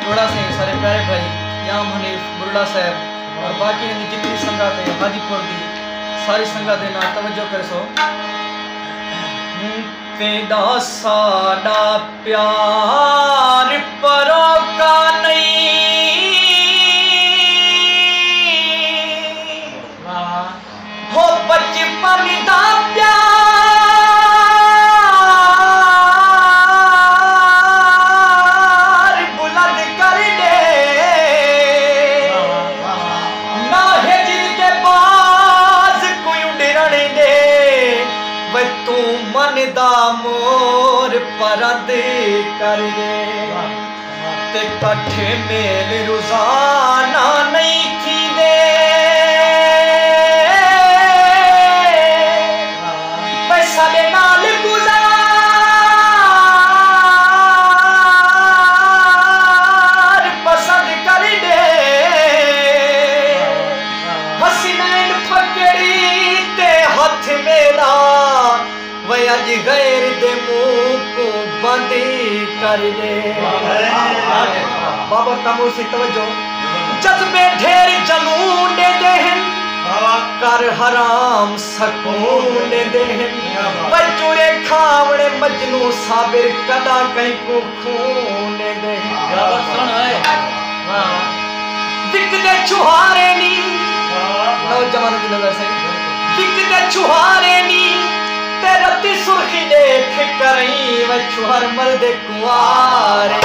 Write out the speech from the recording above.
थोड़ा से सारे प्यारे भाई याम हनीफ बुरला साहब और बाकी जितनी संगत है हाजीपुर दी सारी संगत दे नाल तवज्जो कर सो। तेदा साडा प्यार परों का नहीं हो बचपन दा प्यार बुलंद कर दे ना हिजर के बाज कोई उड़न दे वे तू मन दा मोर परद कर दे ते कट्ठे मेल रोजाना नहीं थी दे पैसा दे नाल गुजार पसंद कर दे हसीनैन पकड़ी ते हथ मेरा वे अज गैर दे मुंह को बंद कर दे। बाबा तमो से तवज्जो जज्बे ढेर जनून दे देहन कर हराम सकून दे देहन बचुरे खावड़े मजनू साबिर कदा कहीं को खून दे देहन दिक दे छुहारे नी नौजवान की नजर से दिक दे छुहारे नी तेरती सुर्खी देख करई वे छुहर मर्द कुआरे।